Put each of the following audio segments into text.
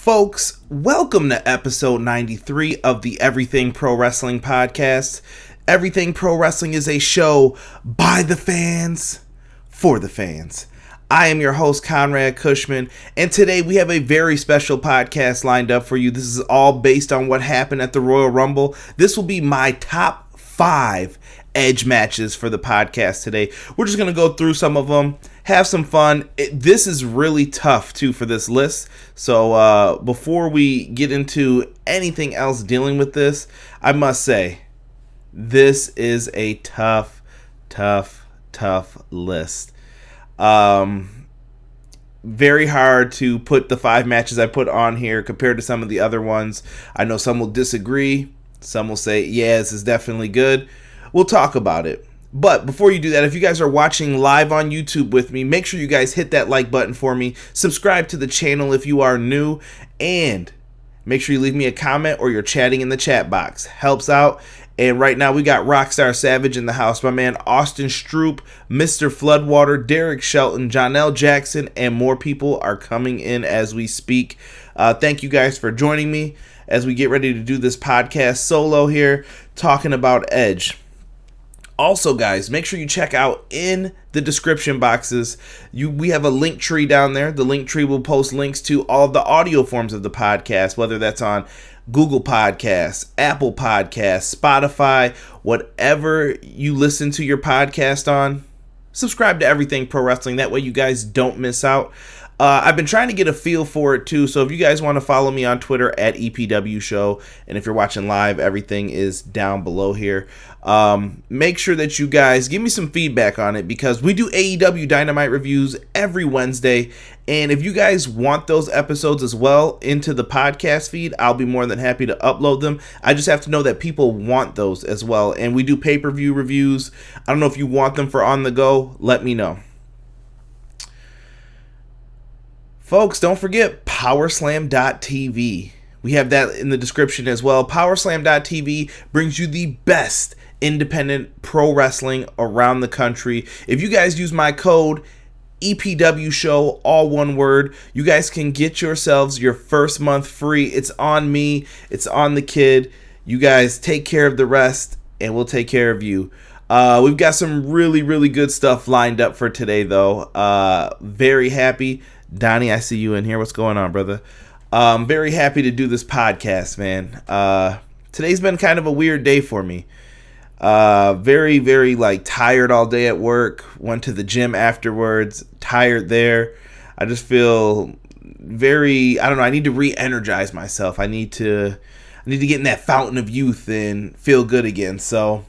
Folks, welcome to episode 93 of the Everything Pro Wrestling podcast. Everything Pro Wrestling is a show by the fans, for the fans. I am your host, Conrad Cushman, and today we have a very special podcast lined up for you. This is all based on what happened at the Royal Rumble. This will be my top 5 Edge matches for the podcast today. We're just going to go through some of them, have some fun. This is really tough, too, for this list. So before we get into anything else dealing with this, I must say, this is a tough list. Very hard to put the 5 matches I put on here compared to some of the other ones. I know some will disagree. Some will say, yeah, this is definitely good. We'll talk about it. But before you do that, if you guys are watching live on YouTube with me, make sure you guys hit that like button for me. Subscribe to the channel if you are new. And make sure you leave me a comment or you're chatting in the chat box. Helps out. And right now we got Rockstar Savage in the house. My man Austin Stroop, Mr. Floodwater, Derek Shelton, Jonelle Jackson, and more people are coming in as we speak. Thank you guys for joining me as we get ready to do this podcast solo here, talking about Edge. Also, guys, make sure you check out in the description boxes. We have a link tree down there. The link tree will post links to all of the audio forms of the podcast, whether that's on Google Podcasts, Apple Podcasts, Spotify, whatever you listen to your podcast on. Subscribe to Everything Pro Wrestling. That way you guys don't miss out. I've been trying to get a feel for it too, so if you guys want to follow me on Twitter at EPW Show, and if you're watching live, everything is down below here. Make sure that you guys give me some feedback on it, because we do AEW Dynamite reviews every Wednesday, and if you guys want those episodes as well into the podcast feed, I'll be more than happy to upload them. I just have to know that people want those as well, and we do pay-per-view reviews. I don't know if you want them for on the go. Let me know. Folks, don't forget Powerslam.tv. We have that in the description as well. Powerslam.tv brings you the best independent pro wrestling around the country. If you guys use my code EPW Show, all one word, you guys can get yourselves your first month free. It's on me. It's on the kid. You guys take care of the rest, and we'll take care of you. We've got some really good stuff lined up for today, though. Very happy. Donnie, I see you in here. What's going on, brother? I'm very happy to do this podcast, man. Today's been kind of a weird day for me. Very tired all day at work. Went to the gym afterwards. Tired there. I just feel very, I don't know, I need to re-energize myself. I need to get in that fountain of youth and feel good again. So,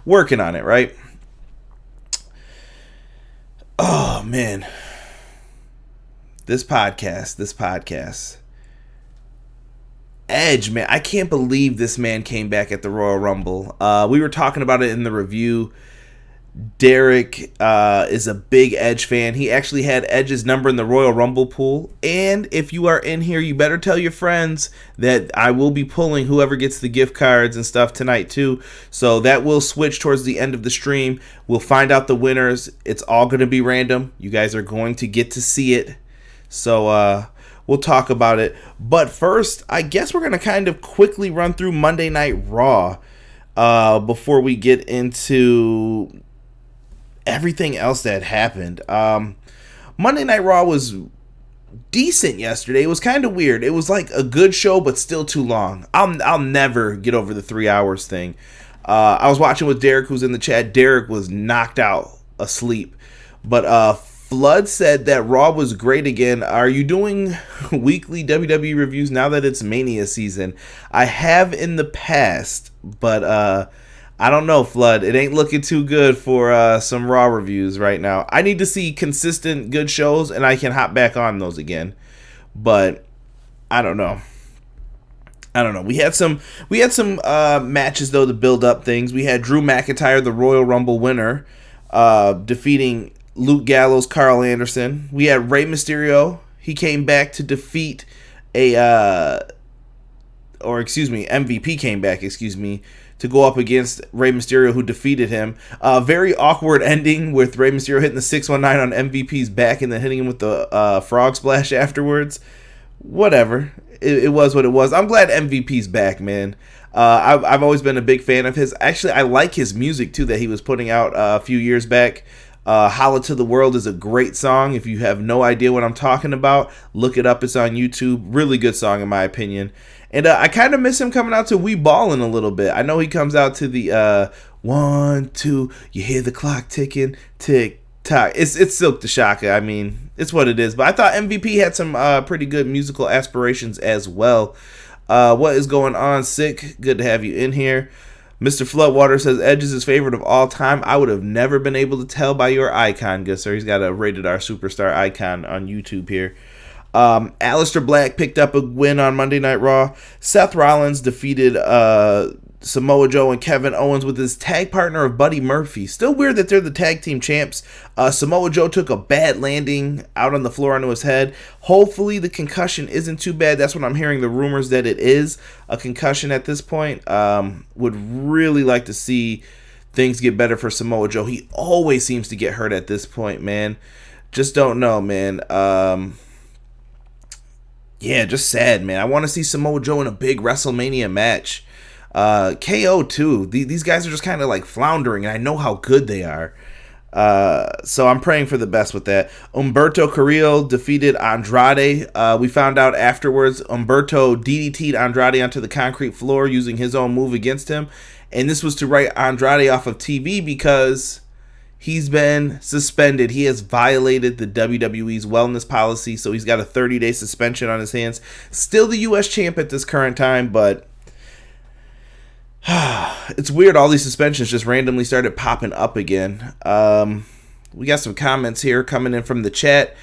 working on it, right? Oh, man. This podcast. Edge, man, I can't believe this man came back at the Royal Rumble. We were talking about it in the review. Derek is a big Edge fan. He actually had Edge's number in the Royal Rumble pool. And if you are in here, you better tell your friends that I will be pulling whoever gets the gift cards and stuff tonight too. So that will switch towards the end of the stream. We'll find out the winners. It's all going to be random. You guys are going to get to see it. So we'll talk about it. But first, I guess we're going to kind of quickly run through Monday Night Raw before we get into everything else that happened. Monday Night Raw was decent yesterday. It was kind of weird. It was like a good show, but still too long. I'll never get over the 3 hours thing. I was watching with Derek, who's in the chat. Derek was knocked out asleep. But Flood said that Raw was great again. Are you doing weekly WWE reviews now that it's Mania season? I have in the past, but I don't know, Flood. It ain't looking too good for some Raw reviews right now. I need to see consistent good shows, and I can hop back on those again. But I don't know. We had some matches though to build up things. We had Drew McIntyre, the Royal Rumble winner, defeating Luke Gallows, Carl Anderson. We had Rey Mysterio. He came back to defeat MVP came back, to go up against Rey Mysterio, who defeated him. Very awkward ending with Rey Mysterio hitting the 619 on MVP's back and then hitting him with the frog splash afterwards. whatever. It was what it was. I'm glad MVP's back, man. I've always been a big fan of his. Actually, I like his music too that he was putting out a few years back. Holla to the World is a great song. If you have no idea what I'm talking about, look it up. It's on YouTube. Really good song in my opinion. And I kind of miss him coming out to We Ballin' a little bit. I know he comes out to the 1, 2, you hear the clock ticking, tick, tock. It's Silk the Shaka. I mean, it's what it is. But I thought MVP had some pretty good musical aspirations as well. What is going on, Sick? Good to have you in here. Mr. Floodwater says Edge is his favorite of all time. I would have never been able to tell by your icon, good sir. He's got a Rated R Superstar icon on YouTube here. Aleister Black picked up a win on Monday Night Raw. Seth Rollins defeated Samoa Joe and Kevin Owens with his tag partner of Buddy Murphy. Still weird that they're the tag team champs. Samoa Joe took a bad landing out on the floor onto his head. Hopefully the concussion isn't too bad. That's what I'm hearing the rumors that it is a concussion at this point. Would really like to see things get better for Samoa Joe. He always seems to get hurt at this point, man. Just don't know, man. Yeah, just sad, man. I want to see Samoa Joe in a big WrestleMania match. KO too. These guys are just kind of like floundering, and I know how good they are. So I'm praying for the best with that. Humberto Carrillo defeated Andrade. We found out afterwards Humberto DDT'd Andrade onto the concrete floor using his own move against him. And this was to write Andrade off of TV because he's been suspended. He has violated the WWE's wellness policy, so he's got a 30-day suspension on his hands. Still the U.S. champ at this current time, but it's weird. All these suspensions just randomly started popping up again. We got some comments here coming in from the chat.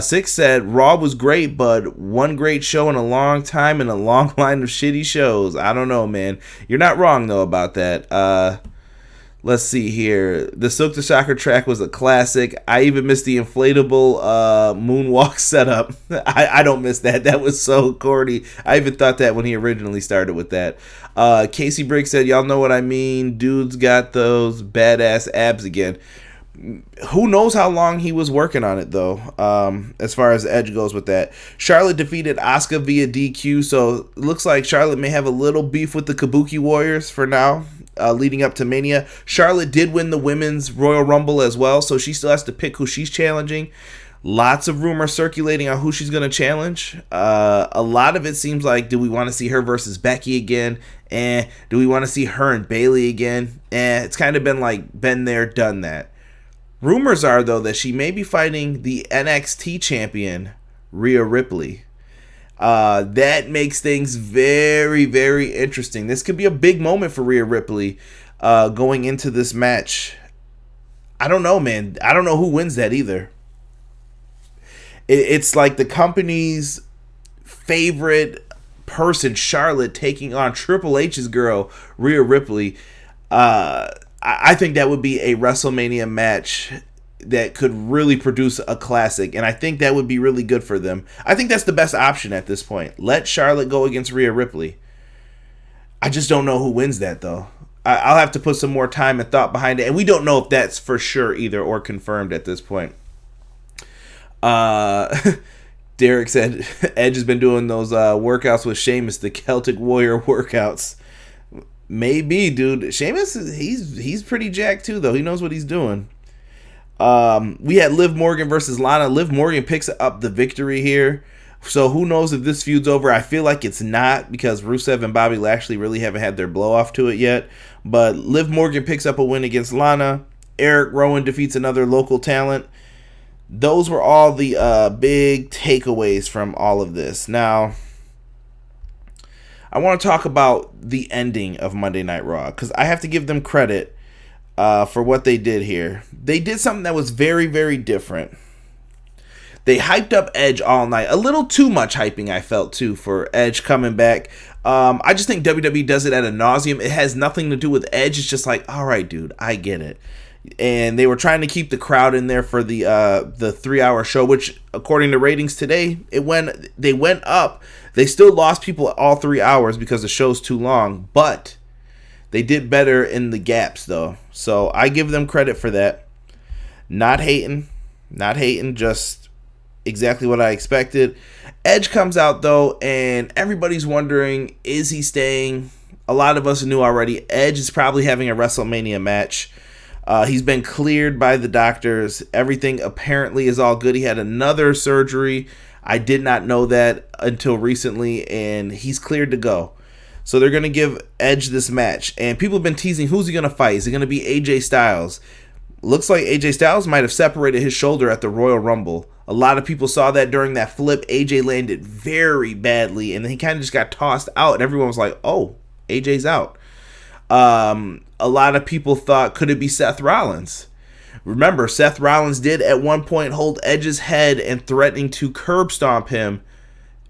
Six said, Raw was great, but one great show in a long time and a long line of shitty shows. I don't know, man. You're not wrong, though, about that. Let's see here. The Silk the Shocker track was a classic. I even missed the inflatable moonwalk setup. I don't miss that. That was so corny. I even thought that when he originally started with that. Casey Briggs said, y'all know what I mean. Dude's got those badass abs again. Who knows how long he was working on it, though, as far as Edge goes with that. Charlotte defeated Asuka via DQ, so it looks like Charlotte may have a little beef with the Kabuki Warriors for now. Leading up to Mania. Charlotte did win the Women's Royal Rumble as well, so she still has to pick who she's challenging. Lots of rumors circulating on who she's going to challenge. A lot of it seems like, do we want to see her versus Becky again? Do we want to see her and Bayley again? It's kind of been like, been there, done that. Rumors are, though, that she may be fighting the NXT champion, Rhea Ripley. That makes things very, very interesting. This could be a big moment for Rhea Ripley going into this match. I don't know, man. I don't know who wins that either. It's like the company's favorite person, Charlotte, taking on Triple H's girl, Rhea Ripley. I think that would be a WrestleMania match that could really produce a classic, and I think that would be really good for them. I think that's the best option at this point. Let Charlotte go against Rhea Ripley. I just don't know who wins that, though. I'll have to put some more time and thought behind it, and we don't know if that's for sure either or confirmed at this point. Derek said Edge has been doing those workouts with Sheamus, the Celtic Warrior workouts. Maybe, dude. Sheamus, he's pretty jacked too, though. He knows what he's doing. We had Liv Morgan versus Lana. Liv Morgan picks up the victory here. So who knows if this feud's over. I feel like it's not, because Rusev and Bobby Lashley really haven't had their blow off to it yet. But Liv Morgan picks up a win against Lana. Eric Rowan defeats another local talent. Those were all the big takeaways from all of this. Now, I want to talk about the ending of Monday Night Raw, because I have to give them credit for what they did here. They did something that was very, very different. They hyped up Edge all night. A little too much hyping, I felt, too, for Edge coming back. I just think WWE does it at a nauseum. It has nothing to do with Edge. It's just like, all right, dude, I get it. And they were trying to keep the crowd in there for the 3-hour show, which, according to ratings today, they went up. They still lost people all 3 hours because the show's too long, but they did better in the gaps, though. So I give them credit for that. Not hating, just Exactly what I expected. Edge comes out though, and everybody's wondering, is he staying? A lot of us knew already. Edge is probably having a WrestleMania match. He's been cleared by the doctors. Everything apparently is all good. He had another surgery. I did not know that until recently, and he's cleared to go. So they're going to give Edge this match. And people have been teasing, who's he going to fight? Is it going to be AJ Styles? Looks like AJ Styles might have separated his shoulder at the Royal Rumble. A lot of people saw that during that flip. AJ landed very badly, and then he kind of just got tossed out, and everyone was like, oh, AJ's out. A lot of people thought, could it be Seth Rollins? Remember, Seth Rollins did at one point hold Edge's head and threatening to curb stomp him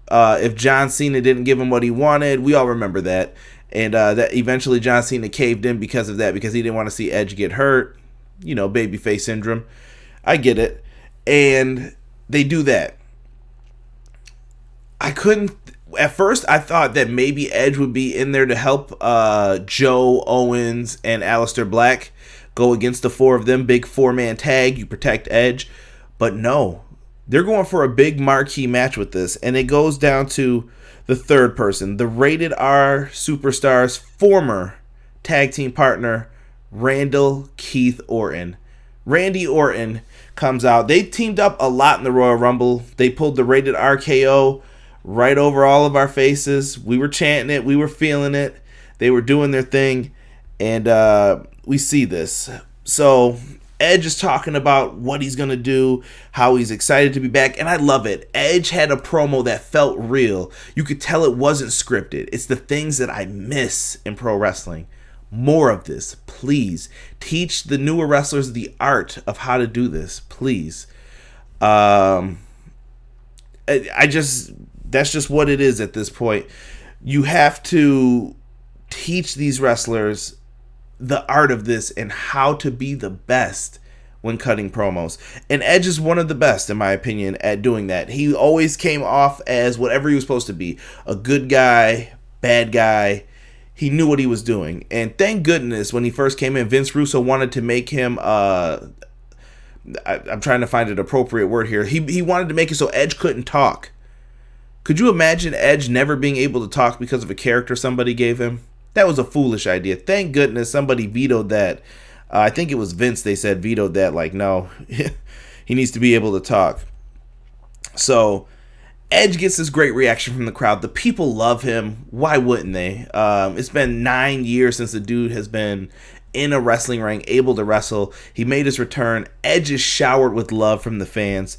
if John Cena didn't give him what he wanted. We all remember that. And that eventually John Cena caved in because of that, because he didn't want to see Edge get hurt. You know, babyface syndrome. I get it. And they do that. At first, I thought that maybe Edge would be in there to help Joe Owens and Aleister Black go against the four of them. Big four-man tag. You protect Edge. But no. They're going for a big marquee match with this. And it goes down to the third person. The Rated R Superstars' former tag team partner, Randall Keith Orton. Randy Orton comes out. They teamed up a lot in the Royal Rumble. They pulled the Rated RKO right over all of our faces. We were chanting it. We were feeling it. They were doing their thing. And we see this. So Edge is talking about what he's going to do, how he's excited to be back. And I love it. Edge had a promo that felt real. You could tell it wasn't scripted. It's the things that I miss in pro wrestling. More of this, please. Teach the newer wrestlers the art of how to do this, please. That's just what it is at this point. You have to teach these wrestlers the art of this and how to be the best when cutting promos. And Edge is one of the best, in my opinion, at doing that. He always came off as whatever he was supposed to be. A good guy, bad guy. He knew what he was doing. And thank goodness when he first came in, Vince Russo wanted to make him, I'm trying to find an appropriate word here. He wanted to make it so Edge couldn't talk. Could you imagine Edge never being able to talk because of a character somebody gave him? That was a foolish idea. Thank goodness somebody vetoed that. I think it was Vince, they said, vetoed that. Like, no, he needs to be able to talk. So Edge gets this great reaction from the crowd. The people love him. Why wouldn't they? It's been 9 years since the dude has been in a wrestling ring, able to wrestle. He made his return. Edge is showered with love from the fans.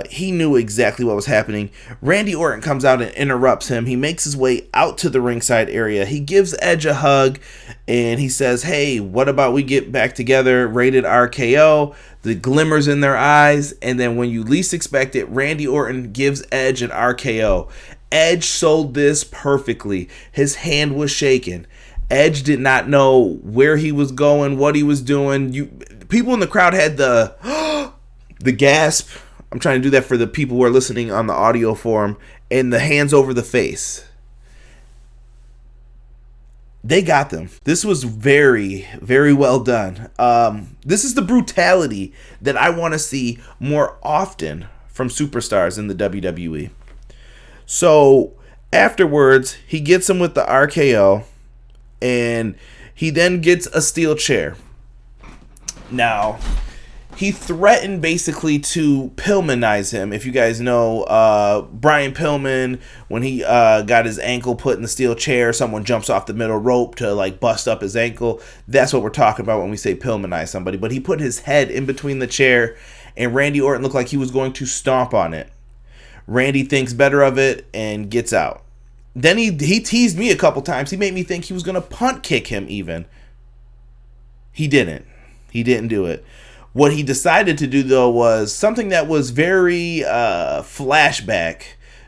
He knew exactly what was happening. Randy Orton comes out and interrupts him. He makes his way out to the ringside area. He gives Edge a hug and he says, hey, what about we get back together? Rated RKO. The glimmers in their eyes. And then when you least expect it, Randy Orton gives Edge an RKO. Edge sold this perfectly. His hand was shaking. Edge did not know where he was going, what he was doing. People in the crowd had the gasp. I'm trying to do that for the people who are listening on the audio form, and the hands over the face. They got them. This was very, very well done. This is the brutality that I want to see more often from superstars in the WWE. So afterwards, he gets him with the RKO, and he then gets a steel chair. Now, he threatened basically to Pillmanize him. If you guys know, Brian Pillman, when he got his ankle put in the steel chair, someone jumps off the middle rope to like bust up his ankle. That's what we're talking about when we say Pillmanize somebody. But he put his head in between the chair, and Randy Orton looked like he was going to stomp on it. Randy thinks better of it and gets out. Then he teased me a couple times. He made me think he was going to punt kick him even. He didn't. He didn't do it. What he decided to do, though, was something that was very flashback,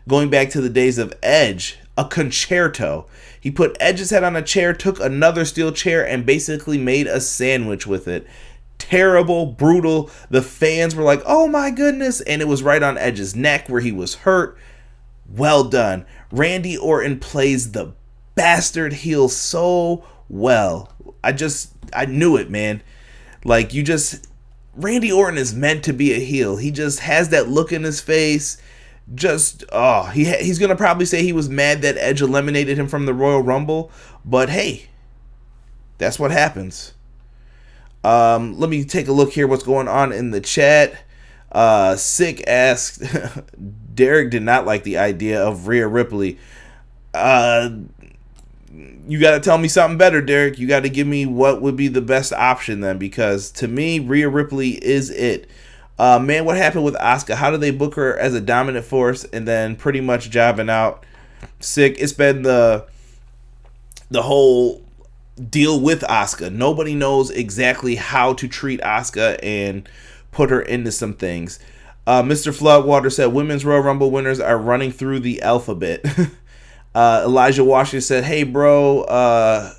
going back to the days of Edge, a concerto. He put Edge's head on a chair, took another steel chair, and basically made a sandwich with it. Terrible, brutal. The fans were like, oh my goodness. And it was right on Edge's neck where he was hurt. Well done. Randy Orton plays the bastard heel so well. I knew it, man. Like, Randy Orton is meant to be a heel. He just has that look in his face. Just he's gonna probably say he was mad that Edge eliminated him from the Royal Rumble, but hey, that's what happens. Let me take a look here. What's going on in the chat? Sick asked, Derek did not like the idea of Rhea Ripley. You got to tell me something better, Derek. You got to give me what would be the best option then, because to me, Rhea Ripley is it. Man, what happened with Asuka? How did they book her as a dominant force and then pretty much jobbing out? Sick. It's been the whole deal with Asuka. Nobody knows exactly how to treat Asuka and put her into some things. Mr. Floodwater said Women's Royal Rumble winners are running through the alphabet. Elijah Washington said, hey, bro,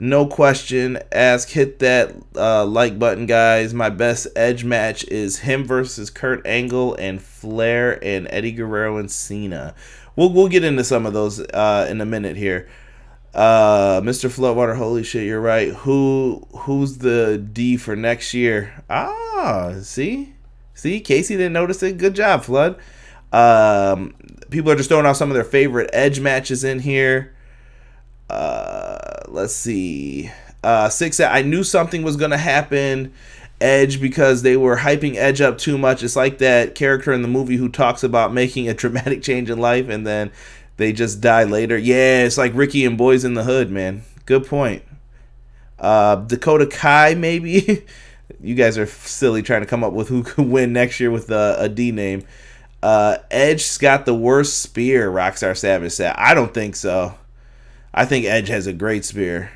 no question. Hit that like button, guys. My best Edge match is him versus Kurt Angle and Flair and Eddie Guerrero and Cena. We'll get into some of those in a minute here. Mr. Floodwater, holy shit, you're right. Who's the D for next year? See, Casey didn't notice it. Good job, Flood. People are just throwing out some of their favorite Edge matches in here. Let's see. Six said, I knew something was gonna happen, Edge, because they were hyping Edge up too much. It's like that character in the movie who talks about making a dramatic change in life and then they just die later. Yeah, it's like Ricky and Boys in the Hood, man. Good point. Dakota Kai, maybe. You guys are silly trying to come up with who could win next year with a D name. Edge's got the worst spear, Rockstar Savage said. I don't think so. I think Edge has a great spear.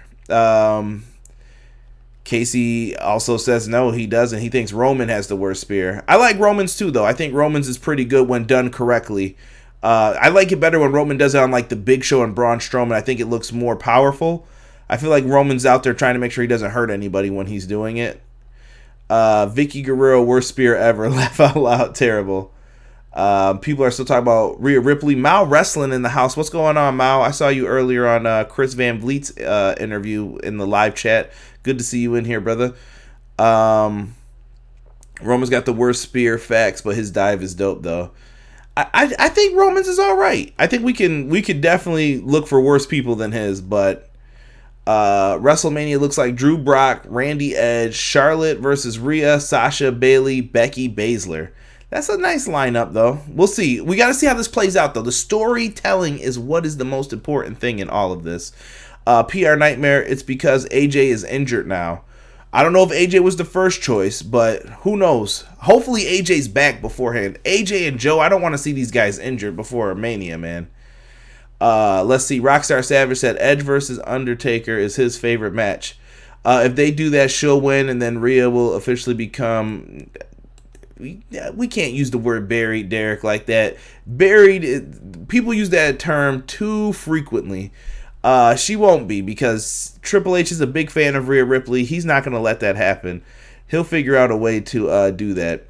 Casey also says no, he doesn't. He thinks Roman has the worst spear. I like Roman's too, though. I think Roman's is pretty good when done correctly. I like it better when Roman does it on like the Big Show and Braun Strowman. I think it looks more powerful. I feel like Roman's out there trying to make sure he doesn't hurt anybody when he's doing it. Vicky Guerrero, worst spear ever. Laugh out loud, terrible. People are still talking about Rhea Ripley. Mao Wrestling in the house. What's going on, Mao? I saw you earlier on Chris Van Vliet's interview in the live chat. Good to see you in here, brother. Roman's got the worst spear, facts, but his dive is dope though. I think Roman's is all right. I think we could definitely look for worse people than his, but WrestleMania looks like Drew, Brock, Randy, Edge, Charlotte versus Rhea, Sasha, Bayley, Becky, Baszler. That's a nice lineup, though. We'll see. We got to see how this plays out, though. The storytelling is what is the most important thing in all of this. PR Nightmare, it's because AJ is injured now. I don't know if AJ was the first choice, but who knows? Hopefully AJ's back beforehand. AJ and Joe, I don't want to see these guys injured before Mania, man. Let's see. Rockstar Savage said Edge versus Undertaker is his favorite match. If they do that, she'll win, and then Rhea will officially become... We can't use the word buried, Derek, like that. Buried, people use that term too frequently. She won't be, because Triple H is a big fan of Rhea Ripley. He's not going to let that happen. He'll figure out a way to do that.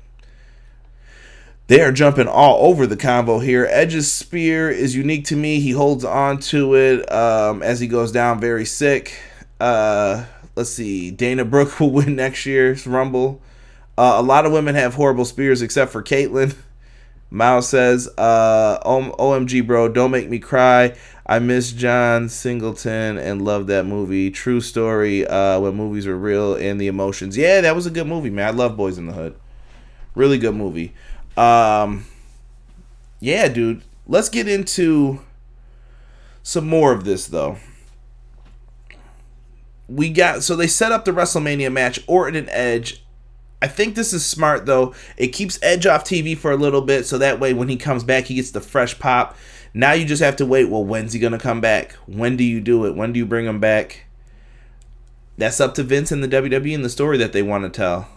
They are jumping all over the combo here. Edge's spear is unique to me. He holds on to it as he goes down very sick. Let's see. Dana Brooke will win next year's Rumble. A lot of women have horrible spears except for Caitlyn. Mao says, OMG, bro, don't make me cry. I miss John Singleton and love that movie. True story, when movies were real and the emotions. Yeah, that was a good movie, man. I love Boys in the Hood. Really good movie. Yeah, dude. Let's get into some more of this, though. So they set up the WrestleMania match, Orton and Edge. I think this is smart, though. It keeps Edge off TV for a little bit, so that way when he comes back, he gets the fresh pop. Now you just have to wait. Well, when's he going to come back? When do you do it? When do you bring him back? That's up to Vince and the WWE and the story that they want to tell.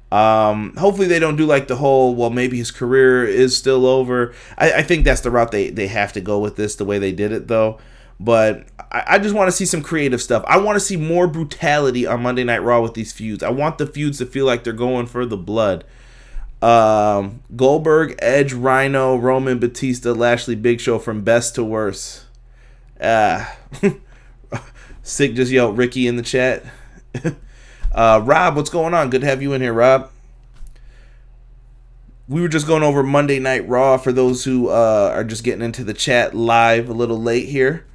Hopefully they don't do like the whole, well, maybe his career is still over. I think that's the route they have to go with this, the way they did it, though. But I just want to see some creative stuff. I want to see more brutality on Monday Night Raw with these feuds. I want the feuds to feel like they're going for the blood. Goldberg, Edge, Rhino, Roman, Batista, Lashley, Big Show from best to worst. Sick just yelled Ricky in the chat. Rob, what's going on? Good to have you in here, Rob. We were just going over Monday Night Raw for those who are just getting into the chat live a little late here.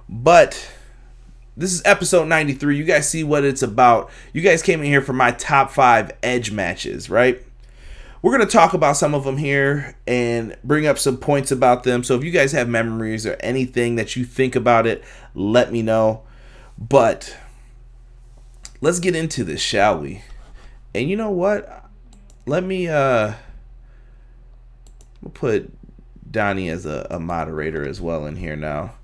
But this is episode 93. You guys see what it's about. You guys came in here for my top 5 Edge matches, right? We're going to talk about some of them here and bring up some points about them. So if you guys have memories or anything that you think about it, let me know. But let's get into this, shall we? And you know what? Let me we'll put Donnie as a moderator as well in here now.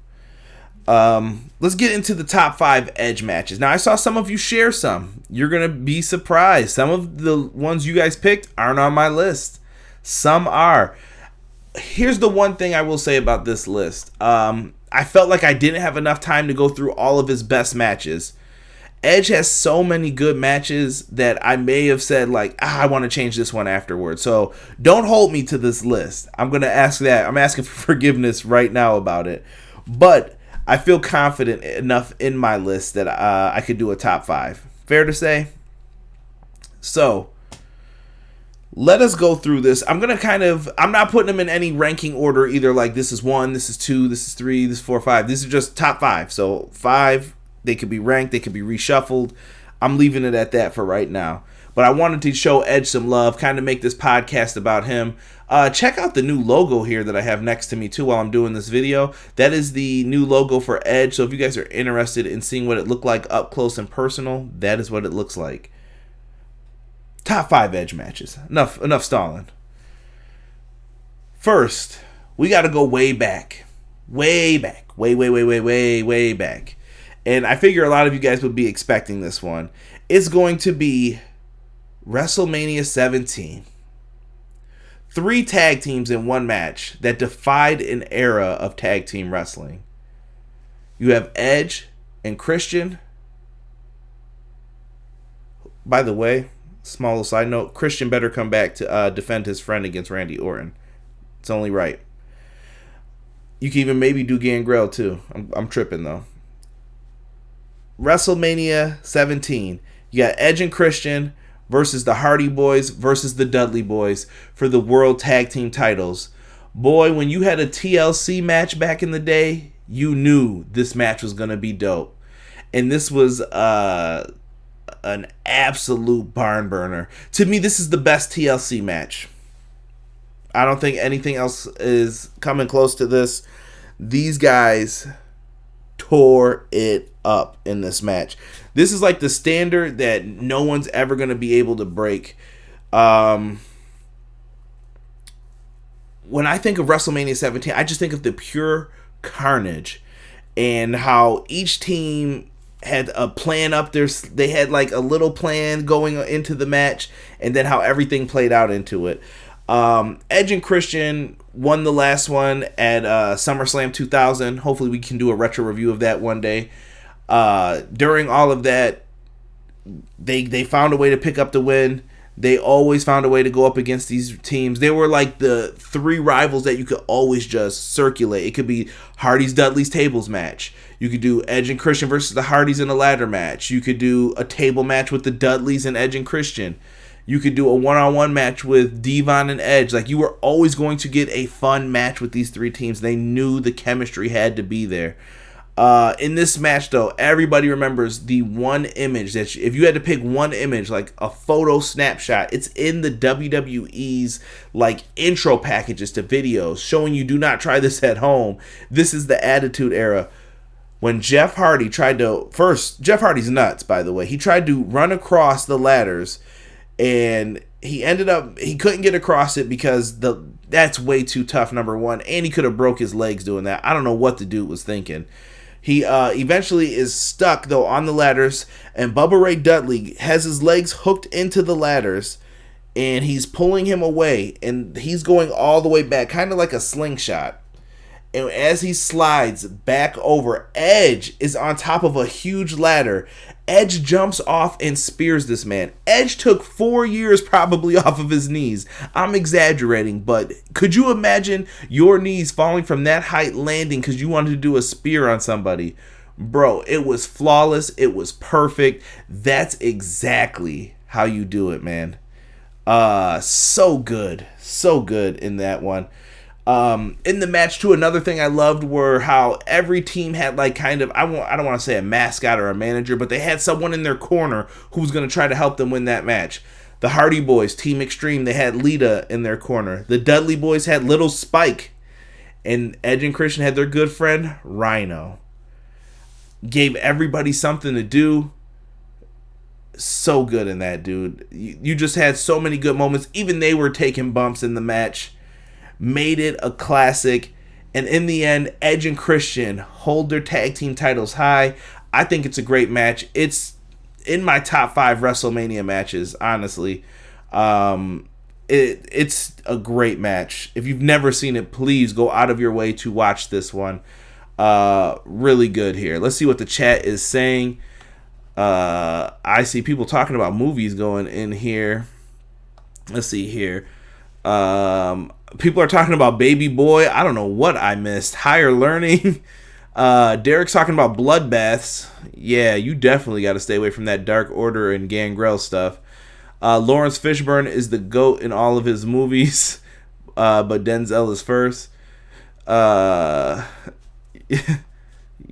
Let's get into the top 5 Edge matches. Now, I saw some of you share some. You're going to be surprised. Some of the ones you guys picked aren't on my list. Some are. Here's the one thing I will say about this list. I felt like I didn't have enough time to go through all of his best matches. Edge has so many good matches that I may have said, like, I want to change this one afterwards. So don't hold me to this list. I'm going to ask that. I'm asking for forgiveness right now about it. But I feel confident enough in my list that I could do a top 5. Fair to say? So, let us go through this. I'm not putting them in any ranking order either, like this is 1, this is 2, this is 3, this is 4, 5. These are just top 5. So, 5, they could be ranked, they could be reshuffled. I'm leaving it at that for right now. But I wanted to show Edge some love, kind of make this podcast about him. Check out the new logo here that I have next to me too while I'm doing this video. That is the new logo for Edge. So if you guys are interested in seeing what it looked like up close and personal, that is what it looks like. Top 5 Edge matches. Enough stalling. First, we got to go way back. Way back. Way back. And I figure a lot of you guys would be expecting this one. It's going to be WrestleMania 17. 3 tag teams in one match that defied an era of tag team wrestling. You have Edge and Christian. By the way, small side note, Christian better come back to defend his friend against Randy Orton. It's only right. You can even maybe do Gangrel too. I'm tripping though. WrestleMania 17. You got Edge and Christian versus the Hardy Boys versus the Dudley Boys for the World Tag Team titles. Boy, when you had a TLC match back in the day, you knew this match was going to be dope. And this was an absolute barn burner. To me, this is the best TLC match. I don't think anything else is coming close to this. These guys tore it up in this match. This is like the standard that no one's ever going to be able to break. When I think of WrestleMania 17, I just think of the pure carnage and how each team had a plan up there. They had like a little plan going into the match, and then how everything played out into it. Edge and Christian won the last one at SummerSlam 2000. Hopefully we can do a retro review of that one day. During all of that, they found a way to pick up the win. They always found a way to go up against these teams. They were like the 3 rivals that you could always just circulate. It could be Hardy's Dudley's tables match. You could do Edge and Christian versus the Hardys in a ladder match. You could do a table match with the Dudleys and Edge and Christian. You could do a one-on-one match with Devon and Edge. Like, you were always going to get a fun match with these 3 teams. They knew the chemistry had to be there. In this match, though, everybody remembers the one image that if you had to pick one image, like a photo snapshot, it's in the WWE's like intro packages to videos showing you do not try this at home. This is the Attitude Era. When Jeff Hardy tried to, Jeff Hardy's nuts, by the way. He tried to run across the ladders, and he couldn't get across it because that's way too tough, number one, and he could have broke his legs doing that. I don't know what the dude was thinking. He eventually is stuck, though, on the ladders, and Bubba Ray Dudley has his legs hooked into the ladders, and he's pulling him away, and he's going all the way back, kind of like a slingshot. And as he slides back over, Edge is on top of a huge ladder. Edge jumps off and spears this man. Edge took 4 years probably off of his knees. I'm exaggerating, but could you imagine your knees falling from that height landing because you wanted to do a spear on somebody? Bro, it was flawless. It was perfect. That's exactly how you do it, man. So good. So good in that one. In the match too, another thing I loved were how every team had like kind of I don't want to say a mascot or a manager, but they had someone in their corner who was going to try to help them win that match. The Hardy Boys, Team Extreme, they had Lita in their corner. The Dudley Boys had Little Spike, and Edge and Christian had their good friend Rhino. Gave everybody something to do. So good in that, dude. You just had so many good moments. Even they were taking bumps in the match. Made it a classic. And in the end, Edge and Christian hold their tag team titles high. I think it's a great match. It's in my top 5 WrestleMania matches, honestly. It's a great match. If you've never seen it, please go out of your way to watch this one. Really good here. Let's see what the chat is saying. I see people talking about movies going in here. Let's see here. People are talking about Baby Boy. I don't know what I missed. Higher Learning. Derek's talking about bloodbaths. Yeah, you definitely got to stay away from that Dark Order and Gangrel stuff. Lawrence Fishburne is the GOAT in all of his movies, but Denzel is first.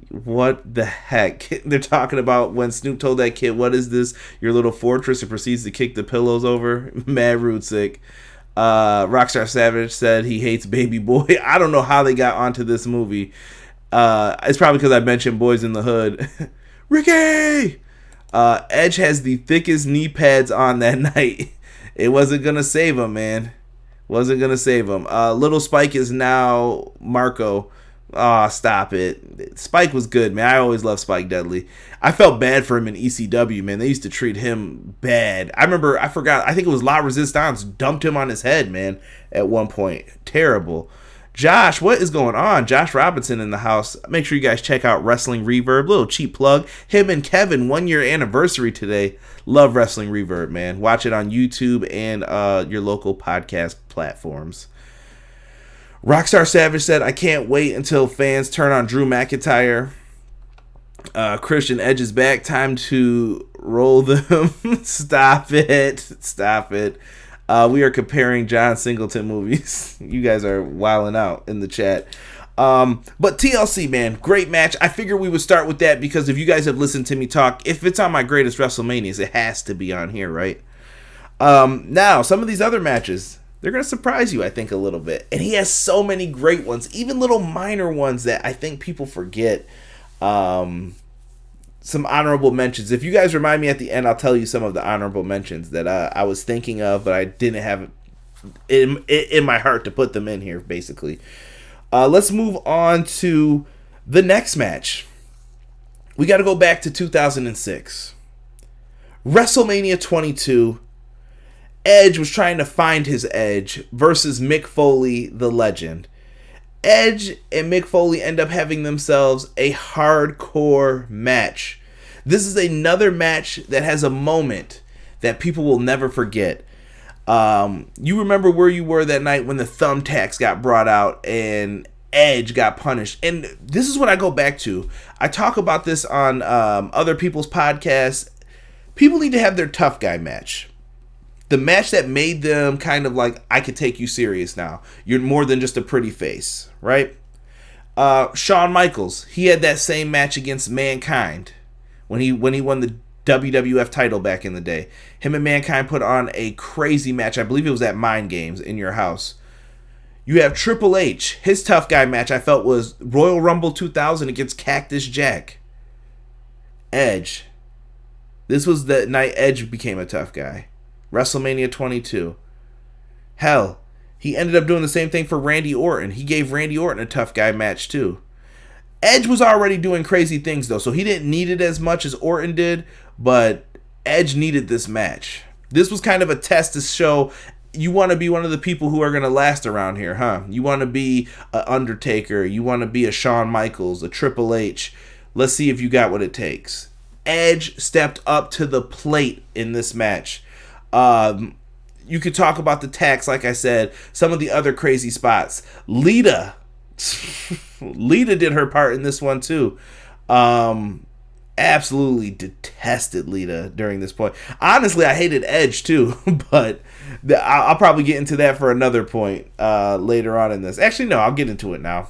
What the heck? They're talking about when Snoop told that kid, "What is this? Your little fortress?" and proceeds to kick the pillows over. Mad rude sick. Rockstar Savage said he hates Baby Boy. I don't know how they got onto this movie. It's probably because I mentioned Boys in the Hood. Ricky! Edge has the thickest knee pads on that night. It wasn't going to save him, man. Wasn't going to save him. Little Spike is now Marco. Oh, stop it. Spike was good, man. I always loved Spike Dudley. I felt bad for him in ECW, man. They used to treat him bad. I think it was La Resistance dumped him on his head, man, at one point. Terrible. Josh, what is going on? Josh Robinson in the house. Make sure you guys check out Wrestling Reverb. Little cheap plug. Him and Kevin, 1-year anniversary today. Love Wrestling Reverb, man. Watch it on YouTube and your local podcast platforms. Rockstar Savage said, I can't wait until fans turn on Drew McIntyre. Christian Edge is back. Time to roll them. Stop it. Stop it. We are comparing John Singleton movies. You guys are wilding out in the chat. But TLC, man, great match. I figured we would start with that because if you guys have listened to me talk, if it's on my greatest WrestleManias, it has to be on here, right? Now, some of these other matches, they're going to surprise you, I think, a little bit. And he has so many great ones, even little minor ones that I think people forget. Some honorable mentions. If you guys remind me at the end, I'll tell you some of the honorable mentions that I was thinking of, but I didn't have it in my heart to put them in here, basically. Let's move on to the next match. We got to go back to 2006. WrestleMania 22. Edge was trying to find his edge versus Mick Foley, the legend. Edge and Mick Foley end up having themselves a hardcore match. This is another match that has a moment that people will never forget. You remember where you were that night when the thumbtacks got brought out and Edge got punished. And this is what I go back to. I talk about this on other people's podcasts. People need to have their tough guy match. The match that made them kind of like, I could take you serious now. You're more than just a pretty face, right? Shawn Michaels, he had that same match against Mankind when he won the WWF title back in the day. Him and Mankind put on a crazy match. I believe it was at Mind Games in your house. You have Triple H. His tough guy match I felt was Royal Rumble 2000 against Cactus Jack. Edge. This was the night Edge became a tough guy. WrestleMania 22. Hell, he ended up doing the same thing for Randy Orton. He gave Randy Orton a tough guy match too. Edge was already doing crazy things though, so he didn't need it as much as Orton did, but Edge needed this match. This was kind of a test to show you want to be one of the people who are going to last around here, huh? You want to be an Undertaker, you want to be a Shawn Michaels, a Triple H. Let's see if you got what it takes. Edge stepped up to the plate in this match. You could talk about the tax, like I said, some of the other crazy spots. Lita did her part in this one too. Um, absolutely detested Lita during this point. Honestly, I hated Edge too, but I'll probably get into that for another point later on in this. Actually, no, I'll get into it now.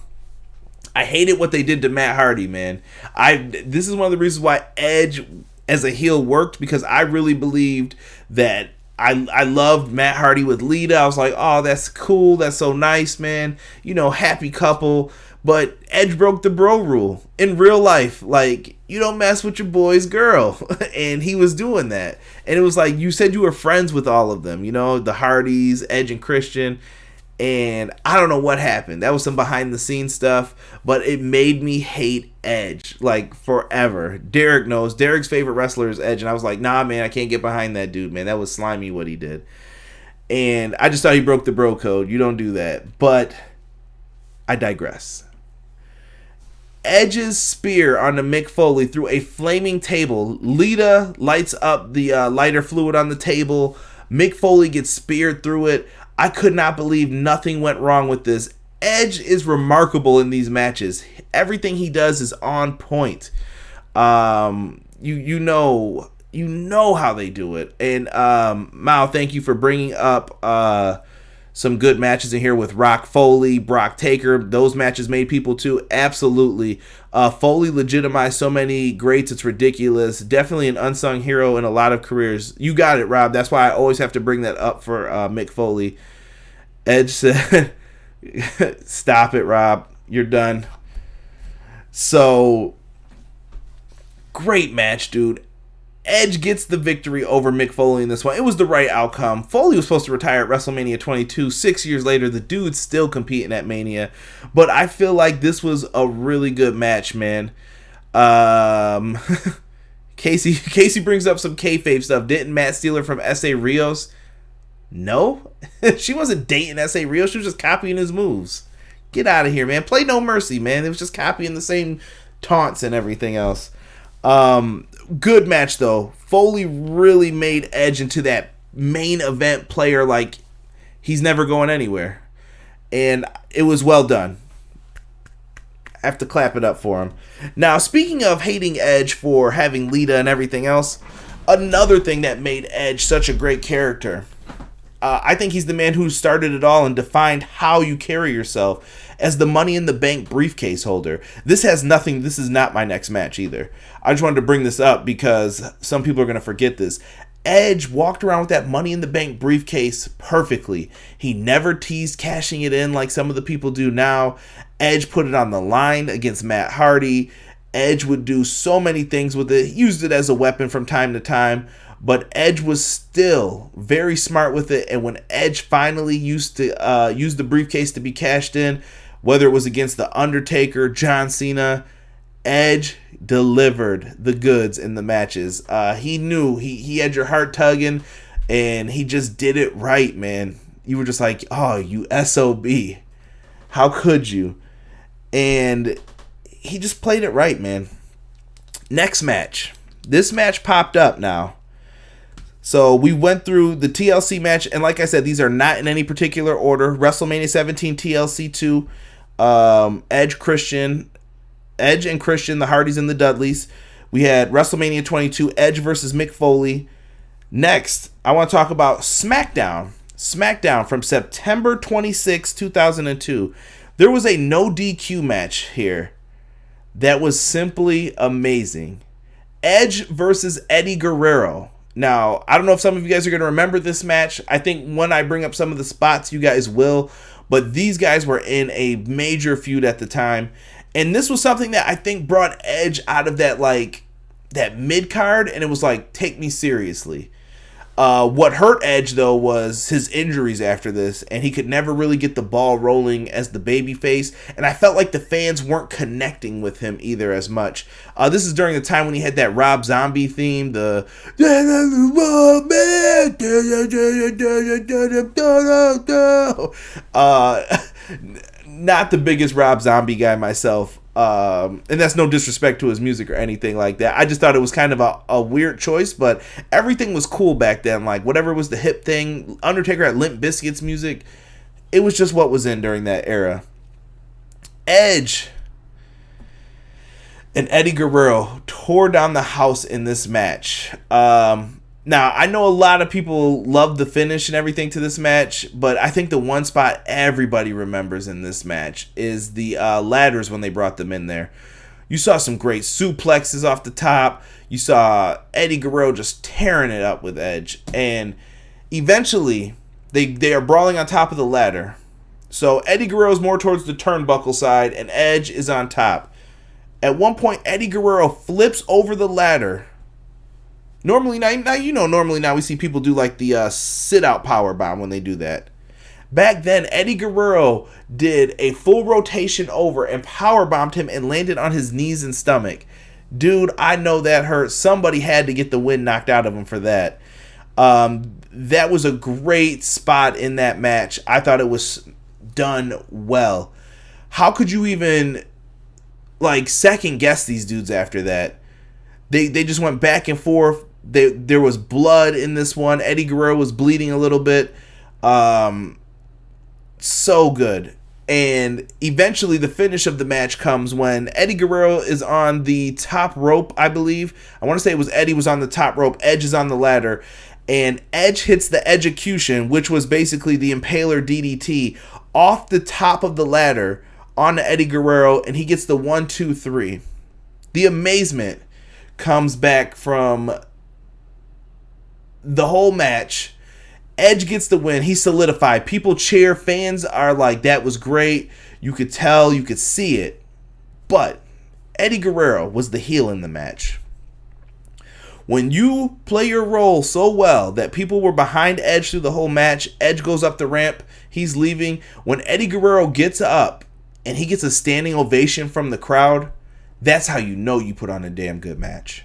I hated what they did to Matt Hardy, man. This is one of the reasons why Edge as a heel worked, because I really believed that I loved Matt Hardy with Lita. I was like, oh, that's cool. That's so nice, man. You know, happy couple. But Edge broke the bro rule in real life. Like, you don't mess with your boy's girl. And he was doing that. And it was like, you said you were friends with all of them, you know, the Hardys, Edge and Christian. And I don't know what happened. That was some behind the scenes stuff, but it made me hate Edge like forever. Derek knows. Derek's favorite wrestler is Edge, and I was like, nah, man, I can't get behind that dude, man. That was slimy what he did. And I just thought he broke the bro code. You don't do that. But I digress. Edge's spear onto Mick Foley through a flaming table. Lita lights up the lighter fluid on the table. Mick Foley gets speared through it. I could not believe nothing went wrong with this. Edge is remarkable in these matches. Everything he does is on point. You know how they do it. And Mao, thank you for bringing up some good matches in here with Rock Foley, Brock Taker. Those matches made people too. Absolutely. Foley legitimized so many greats, it's ridiculous. Definitely an unsung hero in a lot of careers. You got it, Rob. That's why I always have to bring that up for Mick Foley. Edge said, stop it, Rob. You're done. So, great match, dude. Edge gets the victory over Mick Foley in this one. It was the right outcome. Foley was supposed to retire at WrestleMania 22. 6 years later, the dude's still competing at Mania. But I feel like this was a really good match, man. Casey brings up some kayfabe stuff. Didn't Matt steal her from S.A. Rios? No. She wasn't dating S.A. Rios. She was just copying his moves. Get out of here, man. Play No Mercy, man. It was just copying the same taunts and everything else. Good match, though. Foley really made Edge into that main event player like he's never going anywhere. And it was well done. I have to clap it up for him. Now, speaking of hating Edge for having Lita and everything else, another thing that made Edge such a great character, I think he's the man who started it all and defined how you carry yourself as the Money in the Bank briefcase holder. This is not my next match either. I just wanted to bring this up because some people are going to forget this. Edge walked around with that Money in the Bank briefcase perfectly. He never teased cashing it in like some of the people do now. Edge put it on the line against Matt Hardy. Edge would do so many things with it. He used it as a weapon from time to time. But Edge was still very smart with it, and when Edge finally used the briefcase to be cashed in, whether it was against The Undertaker, John Cena, Edge delivered the goods in the matches. He knew he had your heart tugging, and he just did it right, man. You were just like, oh, you SOB. How could you? And he just played it right, man. Next match. This match popped up now. So we went through the TLC match, and like I said, these are not in any particular order. WrestleMania 17 TLC 2, Edge and Christian, the Hardys and the Dudleys. We had WrestleMania 22, Edge versus Mick Foley. Next, I want to talk about SmackDown. SmackDown from September 26, 2002. There was a no DQ match here that was simply amazing. Edge versus Eddie Guerrero. Now, I don't know if some of you guys are going to remember this match. I think when I bring up some of the spots, you guys will. But these guys were in a major feud at the time. And this was something that I think brought Edge out of that mid-card. And it was like, take me seriously. What hurt Edge, though, was his injuries after this. And he could never really get the ball rolling as the babyface. And I felt like the fans weren't connecting with him either as much. This is during the time when he had that Rob Zombie theme. Not the biggest Rob Zombie guy myself. And that's no disrespect to his music or anything like that. I just thought it was kind of a weird choice, but everything was cool back then. Like, whatever was the hip thing, Undertaker had Limp Bizkit's music. It was just what was in during that era. Edge And Eddie Guerrero tore down the house in this match. Now, I know a lot of people love the finish and everything to this match, but I think the one spot everybody remembers in this match is the ladders when they brought them in there. You saw some great suplexes off the top. You saw Eddie Guerrero just tearing it up with Edge. And eventually, they are brawling on top of the ladder. So Eddie Guerrero is more towards the turnbuckle side, and Edge is on top. At one point, Eddie Guerrero flips over the ladder. Normally now we see people do like the sit-out power bomb when they do that. Back then, Eddie Guerrero did a full rotation over and power bombed him and landed on his knees and stomach. Dude, I know that hurt. Somebody had to get the wind knocked out of him for that. That was a great spot in that match. I thought it was done well. How could you even second guess these dudes after that? They just went back and forth. There was blood in this one. Eddie Guerrero was bleeding a little bit. So good. And eventually the finish of the match comes when Eddie Guerrero is on the top rope, I believe. I want to say it was Eddie was on the top rope. Edge is on the ladder. And Edge hits the Edgecution, which was basically the Impaler DDT, off the top of the ladder onto Eddie Guerrero. And he gets the 1, 2, 3. The amazement comes back from the whole match. Edge gets the win. He solidified. People cheer. Fans are like, that was great. You could tell. You could see it. But Eddie Guerrero was the heel in the match. When you play your role so well that people were behind Edge through the whole match, Edge goes up the ramp. He's leaving. When Eddie Guerrero gets up and he gets a standing ovation from the crowd, that's how you know you put on a damn good match.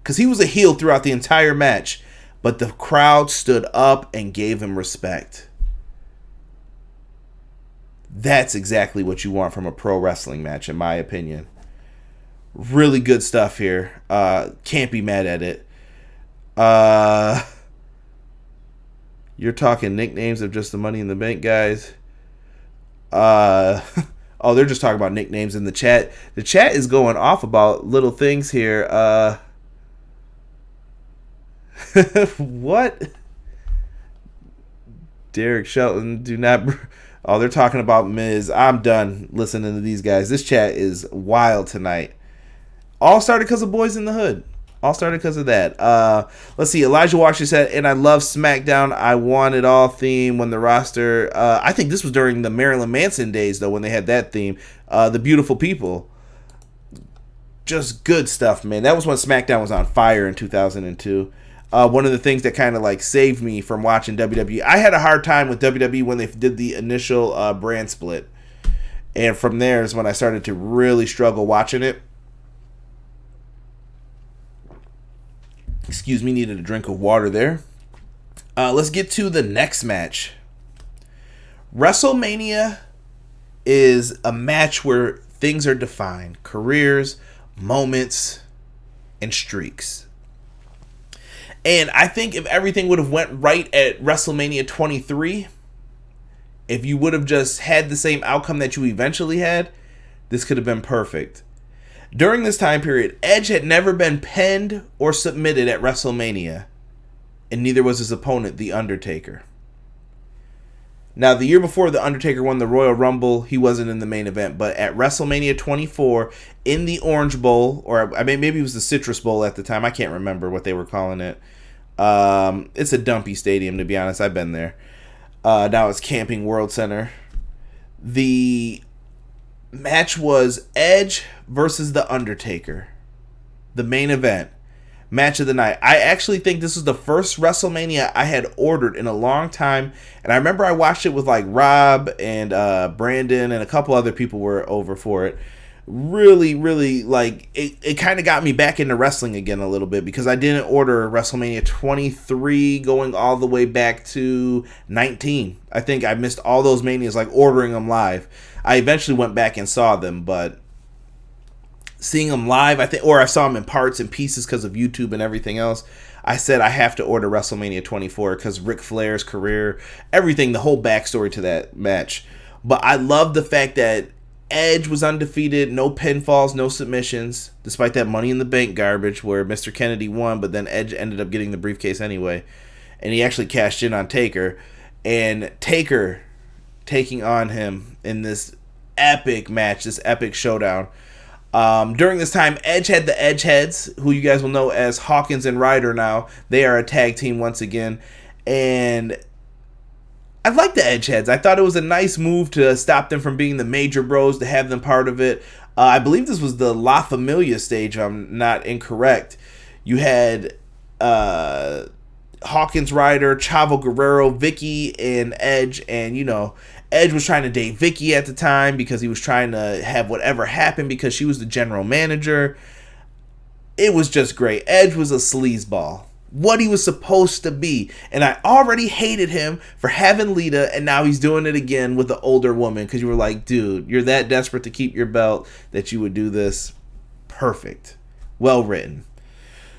Because he was a heel throughout the entire match. But the crowd stood up and gave him respect. That's exactly what you want from a pro wrestling match, in my opinion. Really good stuff here. Can't be mad at it. You're talking nicknames of just the Money in the Bank guys. Oh, they're just talking about nicknames in the chat. The chat is going off about little things here. What? Derek Shelton, do not... Oh, they're talking about Miz. I'm done listening to these guys. This chat is wild tonight. All started because of Boys in the Hood. All started because of that. Let's see. Elijah Washer said, and I love SmackDown. I want it all theme when the roster... I think this was during the Marilyn Manson days, though, when they had that theme. The Beautiful People. Just good stuff, man. That was when SmackDown was on fire in 2002. One of the things that kind of saved me from watching WWE. I had a hard time with WWE when they did the initial brand split. And from there is when I started to really struggle watching it. Excuse me, needed a drink of water there. Let's get to the next match. WrestleMania is a match where things are defined. Careers, moments, and streaks. And I think if everything would have went right at WrestleMania 23, if you would have just had the same outcome that you eventually had, this could have been perfect. During this time period, Edge had never been pinned or submitted at WrestleMania, and neither was his opponent, The Undertaker. Now, the year before The Undertaker won the Royal Rumble, he wasn't in the main event, but at WrestleMania 24, in the Orange Bowl, or I mean, maybe it was the Citrus Bowl at the time, I can't remember what they were calling it. It's a dumpy stadium, to be honest. I've been there. Now it's Camping World Center. The match was Edge versus The Undertaker. The main event. Match of the night. I actually think this was the first WrestleMania I had ordered in a long time. And I remember I watched it with Rob and Brandon and a couple other people were over for it. Really, really, it kind of got me back into wrestling again a little bit because I didn't order WrestleMania 23 going all the way back to 19. I think I missed all those manias, ordering them live. I eventually went back and saw them, but seeing them live, I saw them in parts and pieces because of YouTube and everything else, I said I have to order WrestleMania 24 because Ric Flair's career, everything, the whole backstory to that match. But I love the fact that Edge was undefeated, no pinfalls, no submissions, despite that Money in the Bank garbage where Mr. Kennedy won, but then Edge ended up getting the briefcase anyway. And he actually cashed in on Taker. And Taker taking on him in this epic match, this epic showdown. During this time, Edge had the Edgeheads, who you guys will know as Hawkins and Ryder now. They are a tag team once again. And I like the Edgeheads. I thought it was a nice move to stop them from being the Major Bros, to have them part of it. I believe this was the La Familia stage, if I'm not incorrect. You had Hawkins, Ryder, Chavo Guerrero, Vicky, and Edge. And, you know, Edge was trying to date Vicky at the time because he was trying to have whatever happened because she was the general manager. It was just great. Edge was a sleazeball. What he was supposed to be. And I already hated him for having Lita, and now he's doing it again with the older woman, because you were like, dude, you're that desperate to keep your belt that you would do this. Perfect. Well written.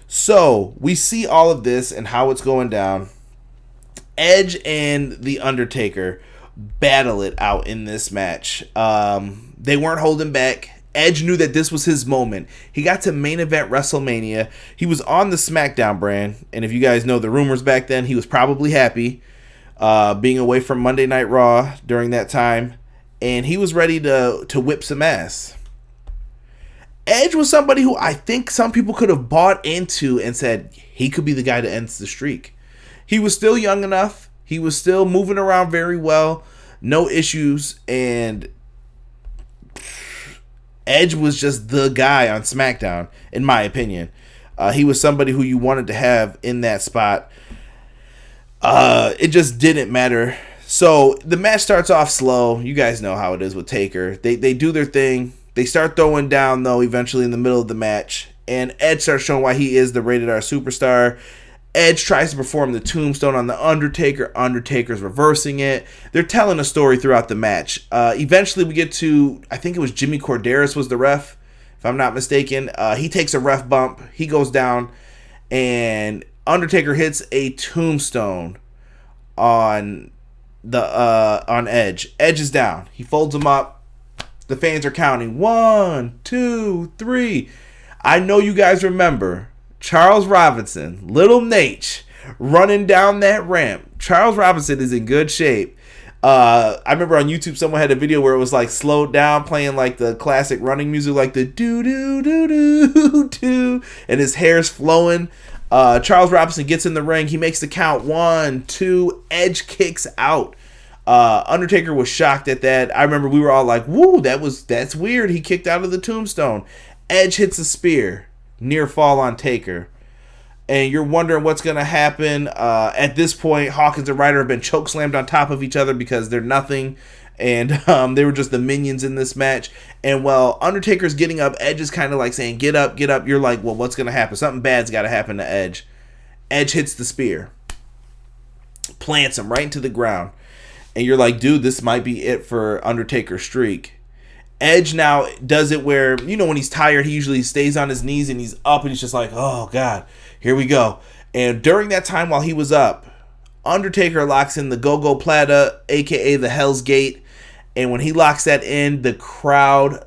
So we see all of this and how it's going down. Edge and The Undertaker battle it out in this match. They weren't holding back. Edge knew that this was his moment. He got to main event WrestleMania. He was on the SmackDown brand, and if you guys know the rumors back then, he was probably happy being away from Monday Night Raw during that time, and he was ready to whip some ass. Edge was somebody who I think some people could have bought into and said he could be the guy to end the streak. He was still young enough. He was still moving around very well. No issues, and Edge was just the guy on SmackDown, in my opinion. He was somebody who you wanted to have in that spot. It just didn't matter. So the match starts off slow. You guys know how it is with Taker. They do their thing. They start throwing down, though, eventually in the middle of the match. And Edge starts showing why he is the rated R superstar. Edge tries to perform the tombstone on the Undertaker. Undertaker's reversing it. They're telling a story throughout the match. Eventually we get to, I think it was Jimmy Corderas was the ref, if I'm not mistaken. He takes a ref bump. He goes down, and Undertaker hits a tombstone on Edge. Edge is down. He folds him up. The fans are counting 1, 2, 3. I know you guys remember Charles Robinson, Little Nate, running down that ramp. Charles Robinson is in good shape. I remember on YouTube someone had a video where it was like slowed down, playing like the classic running music, like the do do do do do, and his hair's flowing. Charles Robinson gets in the ring. He makes the count 1, 2. Edge kicks out. Undertaker was shocked at that. I remember we were all like, "Woo, that's weird." He kicked out of the tombstone. Edge hits a spear. Near fall on Taker. And you're wondering what's going to happen. At this point, Hawkins and Ryder have been chokeslammed on top of each other because they're nothing. And they were just the minions in this match. And while Undertaker's getting up, Edge is kind of like saying, get up, get up. You're like, well, what's going to happen? Something bad's got to happen to Edge. Edge hits the spear. Plants him right into the ground. And you're like, dude, this might be it for Undertaker's streak. Edge now does it where, you know, when he's tired, he usually stays on his knees and he's up and he's just like, oh, God, here we go. And during that time while he was up, Undertaker locks in the Go-Go Plata, a.k.a. the Hell's Gate. And when he locks that in, the crowd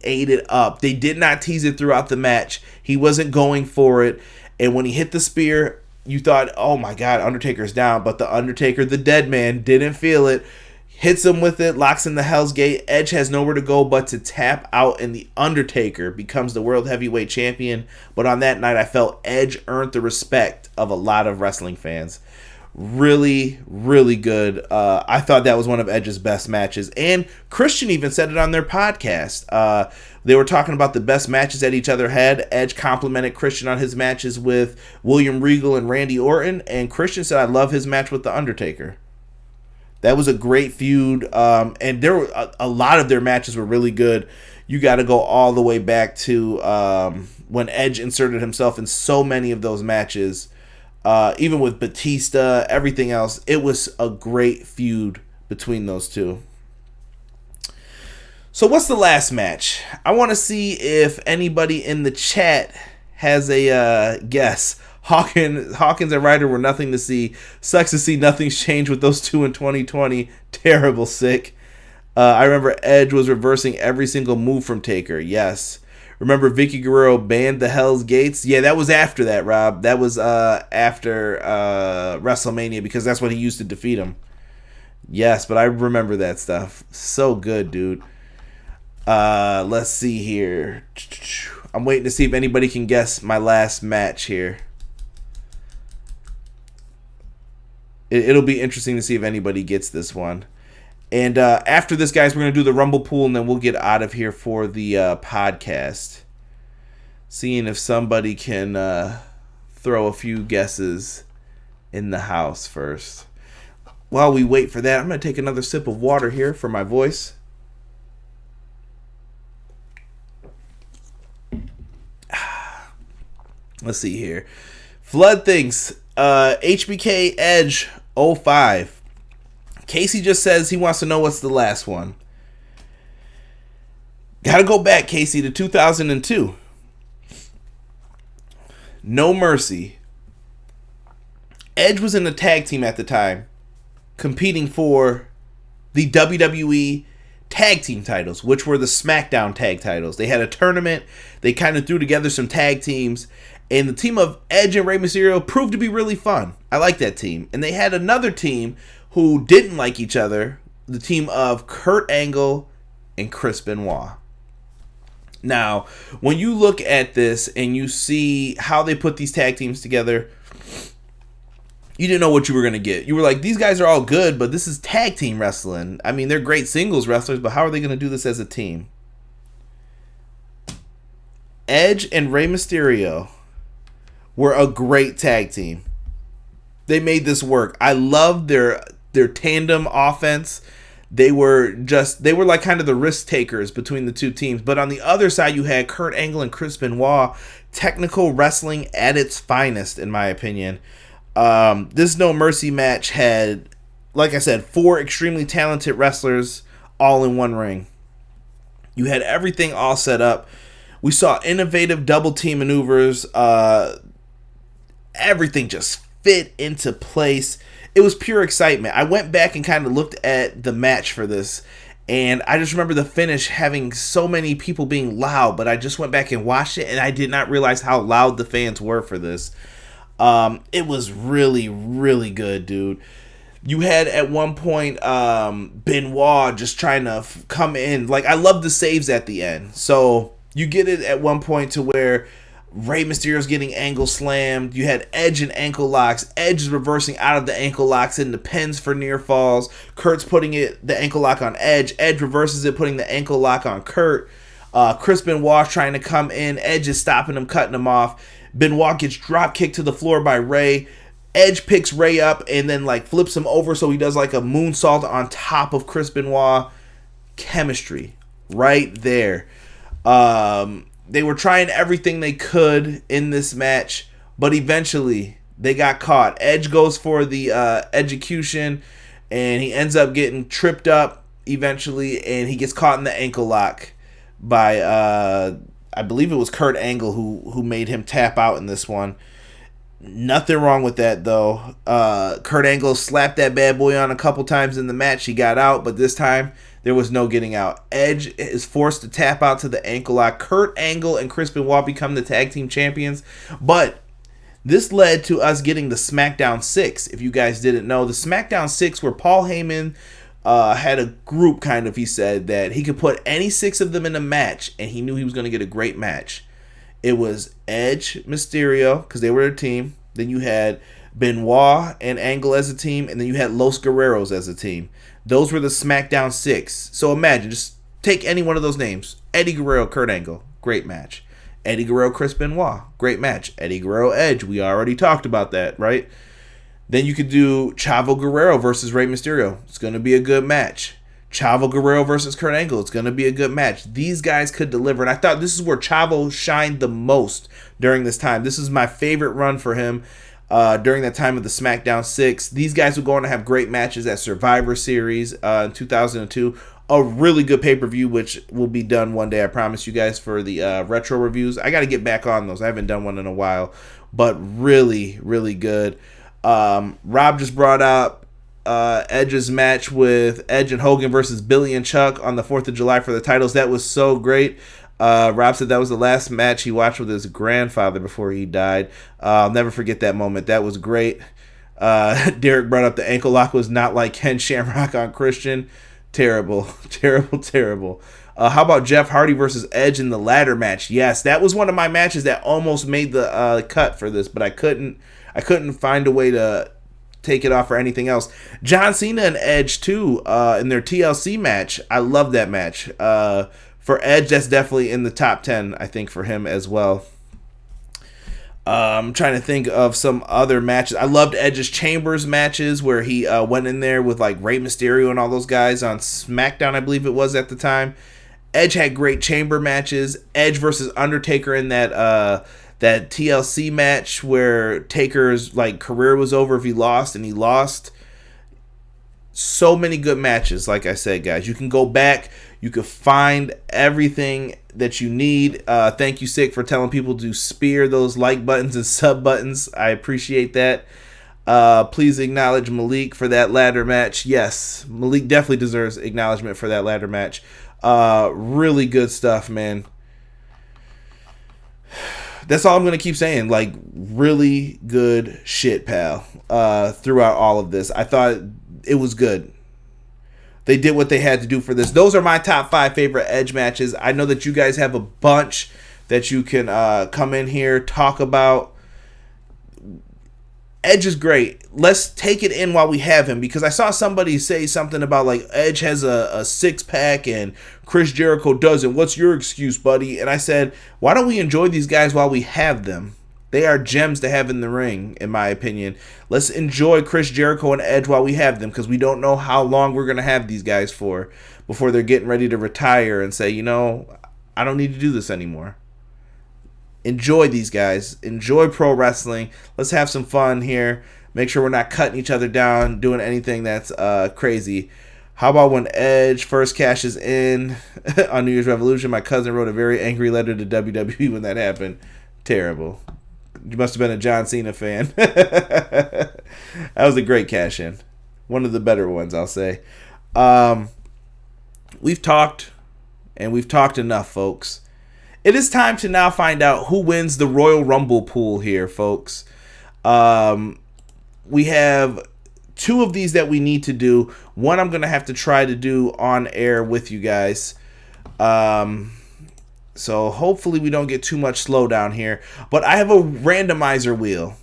ate it up. They did not tease it throughout the match. He wasn't going for it. And when he hit the spear, you thought, oh, my God, Undertaker's down. But the Undertaker, the dead man, didn't feel it. Hits him with it, locks in the Hell's Gate. Edge has nowhere to go but to tap out, and the Undertaker becomes the World Heavyweight Champion. But on that night, I felt Edge earned the respect of a lot of wrestling fans. Really, really good. I thought that was one of Edge's best matches. And Christian even said it on their podcast. They were talking about the best matches that each other had. Edge complimented Christian on his matches with William Regal and Randy Orton. And Christian said, I love his match with the Undertaker. That was a great feud, and there were a lot of their matches were really good. You got to go all the way back to when Edge inserted himself in so many of those matches, even with Batista, everything else. It was a great feud between those two. So what's the last match? I want to see if anybody in the chat has a guess. Hawkins and Ryder were nothing to see. Sucks to see nothing's changed with those two in 2020. Terrible sick. I remember Edge was reversing every single move from Taker. Yes. Remember Vicky Guerrero banned the Hell's Gates? Yeah, that was after that, Rob. That was after WrestleMania because that's what he used to defeat him. Yes, but I remember that stuff. So good, dude. Let's see here. I'm waiting to see if anybody can guess my last match here. It'll be interesting to see if anybody gets this one. And after this, guys, we're going to do the Rumble pool, and then we'll get out of here for the podcast. Seeing if somebody can throw a few guesses in the house first. While we wait for that, I'm going to take another sip of water here for my voice. Let's see here. Flood thinks HBK Edge 05. Casey just says he wants to know what's the last one. Gotta go back, Casey, to 2002. No Mercy. Edge was in a tag team at the time, competing for the WWE tag team titles, which were the SmackDown tag titles. They had a tournament. They kind of threw together some tag teams. And the team of Edge and Rey Mysterio proved to be really fun. I like that team. And they had another team who didn't like each other, the team of Kurt Angle and Chris Benoit. Now, when you look at this and you see how they put these tag teams together, you didn't know what you were going to get. You were like, these guys are all good, but this is tag team wrestling. I mean, they're great singles wrestlers, but how are they going to do this as a team? Edge and Rey Mysterio were a great tag team. They made this work. I loved their tandem offense. They were like kind of the risk takers between the two teams. But on the other side, you had Kurt Angle and Chris Benoit, technical wrestling at its finest, in my opinion. This No Mercy match had, like I said, 4 extremely talented wrestlers all in one ring. You had everything all set up. We saw innovative double team maneuvers. Everything just fit into place. It was pure excitement. I went back and kind of looked at the match for this, and I just remember the finish having so many people being loud, but I just went back and watched it, and I did not realize how loud the fans were for this. It was really, really good, dude. You had at one point Benoit just trying to come in. Like, I love the saves at the end. So you get it at one point to where Rey Mysterio's getting ankle slammed. You had Edge and ankle locks. Edge is reversing out of the ankle locks into pins for near falls. Kurt's putting the ankle lock on Edge. Edge reverses it, putting the ankle lock on Kurt. Chris Benoit trying to come in. Edge is stopping him, cutting him off. Benoit gets drop kicked to the floor by Rey. Edge picks Rey up and then like flips him over, so he does like a moonsault on top of Chris Benoit. Chemistry right there. They were trying everything they could in this match, but eventually they got caught. Edge goes for the execution, and he ends up getting tripped up eventually, and he gets caught in the ankle lock by, I believe it was Kurt Angle who made him tap out in this one. Nothing wrong with that, though. Kurt Angle slapped that bad boy on a couple times in the match. He got out, but this time there was no getting out. Edge is forced to tap out to the ankle lock. Kurt Angle and Chris Benoit become the tag team champions. But this led to us getting the SmackDown 6. If you guys didn't know, the SmackDown 6 where Paul Heyman had a group, kind of, he said, that he could put any 6 of them in a match, and he knew he was going to get a great match. It was Edge, Mysterio, because they were a team. Then you had Benoit and Angle as a team, and then you had Los Guerreros as a team. Those were the SmackDown 6. So imagine, just take any one of those names. Eddie Guerrero, Kurt Angle, great match. Eddie Guerrero, Chris Benoit, great match. Eddie Guerrero, Edge, we already talked about that, right? Then you could do Chavo Guerrero versus Rey Mysterio. It's going to be a good match. Chavo Guerrero versus Kurt Angle. It's going to be a good match. These guys could deliver. And I thought this is where Chavo shined the most during this time. This is my favorite run for him during that time of the SmackDown 6. These guys were going to have great matches at Survivor Series in 2002. A really good pay-per-view, which will be done one day, I promise you guys, for the retro reviews. I got to get back on those. I haven't done one in a while. But really, really good. Rob just brought up Edge's match with Edge and Hogan versus Billy and Chuck on the 4th of July for the titles. That was so great. Rob said that was the last match he watched with his grandfather before he died. I'll never forget that moment. That was great. Derek brought up the ankle lock was not like Ken Shamrock on Christian. Terrible, terrible, terrible. How about Jeff Hardy versus Edge in the ladder match? Yes, that was one of my matches that almost made the cut for this, but I couldn't find a way to take it off or anything else. John Cena and Edge too in their TLC match. I love that match. For Edge, that's definitely in the top 10, I think, for him as well. I'm trying to think of some other matches. I loved Edge's Chambers matches where he went in there with like Rey Mysterio and all those guys on SmackDown, I believe it was at the time. Edge had great chamber matches. Edge versus Undertaker in that TLC match where Taker's like career was over if he lost, and he lost. So many good matches, like I said, guys. You can go back. You can find everything that you need. Thank you, Sick, for telling people to spear those like buttons and sub buttons. I appreciate that. Please acknowledge Malik for that ladder match. Yes, Malik definitely deserves acknowledgement for that ladder match. Really good stuff, man. That's all I'm going to keep saying. Like, really good shit, pal. Throughout all of this. I thought it was good. They did what they had to do for this. Those are my top 5 favorite Edge matches. I know that you guys have a bunch that you can come in here, talk about. Edge is great. Let's take it in while we have him, because I saw somebody say something about like Edge has a 6-pack and Chris Jericho doesn't. What's your excuse, buddy? And I said, why don't we enjoy these guys while we have them? They are gems to have in the ring, in my opinion. Let's enjoy Chris Jericho and Edge while we have them, because we don't know how long we're going to have these guys for before they're getting ready to retire and say, you know, I don't need to do this anymore. Enjoy these guys. Enjoy pro wrestling. Let's have some fun here. Make sure we're not cutting each other down, doing anything that's crazy. How about when Edge first cashes in on New Year's Revolution? My cousin wrote a very angry letter to WWE when that happened. Terrible. You must have been a John Cena fan. That was a great cash-in. One of the better ones, I'll say. We've talked, and we've talked enough, folks. It is time to now find out who wins the Royal Rumble pool here, folks. We have 2 of these that we need to do. One I'm going to have to try to do on air with you guys. So hopefully we don't get too much slowdown here. But I have a randomizer wheel.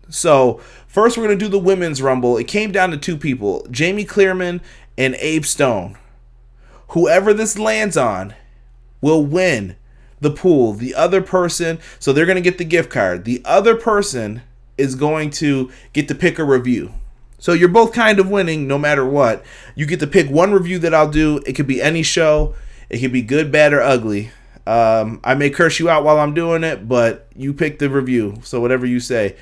So first we're going to do the Women's Rumble. It came down to 2 people, Jamie Clearman and Abe Stone. Whoever this lands on will win the pool. The other person, so they're going to get the gift card. The other person is going to get to pick a review. So you're both kind of winning no matter what. You get to pick one review that I'll do. It could be any show. It could be good, bad, or ugly. I may curse you out while I'm doing it, but you pick the review. So whatever you say.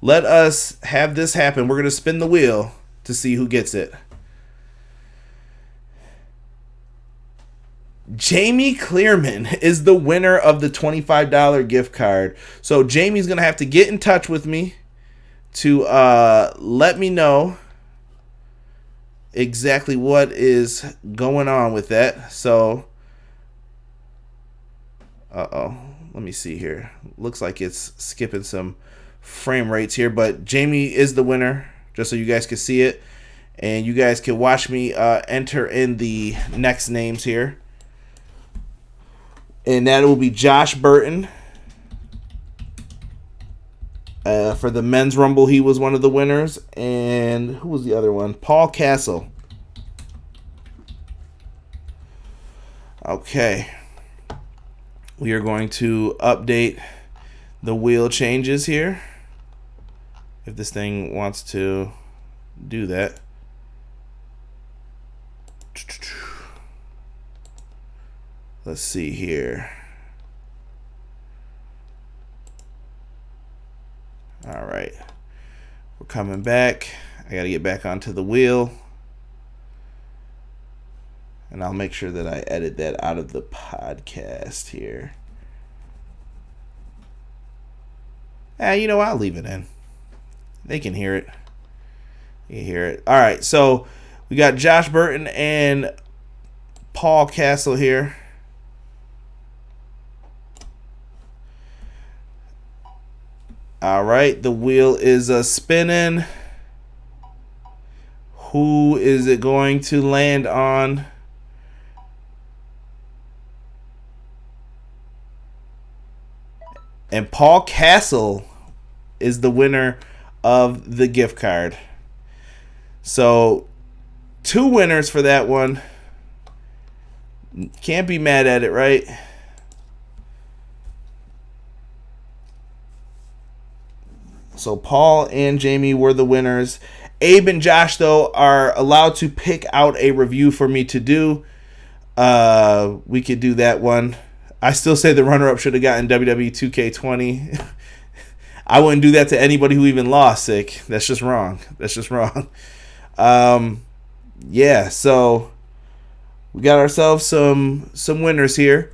Let us have this happen. We're going to spin the wheel to see who gets it. Jamie Clearman is the winner of the $25 gift card. So Jamie's going to have to get in touch with me to let me know exactly what is going on with that. So, let me see here. Looks like it's skipping some frame rates here, but Jamie is the winner, just so you guys can see it. And you guys can watch me enter in the next names here. And that will be Josh Burton. For the Men's Rumble, he was one of the winners. And who was the other one? Paul Castle. Okay. We are going to update the wheel changes here. If this thing wants to do that. Let's see here. All right. We're coming back. I got to get back onto the wheel. And I'll make sure that I edit that out of the podcast here. You know, I'll leave it in. They can hear it. You hear it. All right, so we got Josh Burton and Paul Castle here. All right, the wheel is spinning. Who is it going to land on? And Paul Castle is the winner of the gift card. So, 2 winners for that one. Can't be mad at it, right? So Paul and Jamie were the winners. Abe and Josh, though, are allowed to pick out a review for me to do. We could do that one. I still say the runner-up should have gotten WWE 2K20. I wouldn't do that to anybody who even lost, sick. That's just wrong. That's just wrong. Yeah, so we got ourselves some winners here.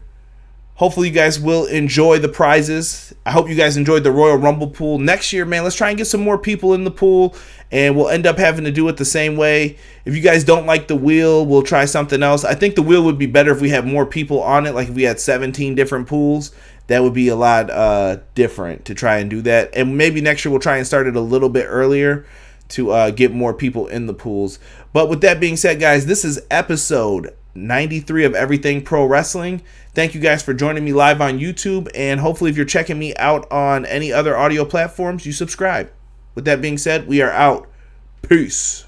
Hopefully you guys will enjoy the prizes. I hope you guys enjoyed the Royal Rumble pool. Next year, man, let's try and get some more people in the pool, and we'll end up having to do it the same way. If you guys don't like the wheel, we'll try something else. I think the wheel would be better if we had more people on it, like if we had 17 different pools. That would be a lot different to try and do that. And maybe next year we'll try and start it a little bit earlier to get more people in the pools. But with that being said, guys, this is episode 93 of Everything Pro Wrestling. Thank you guys for joining me live on YouTube, and hopefully if you're checking me out on any other audio platforms, you subscribe. With that being said, we are out. Peace.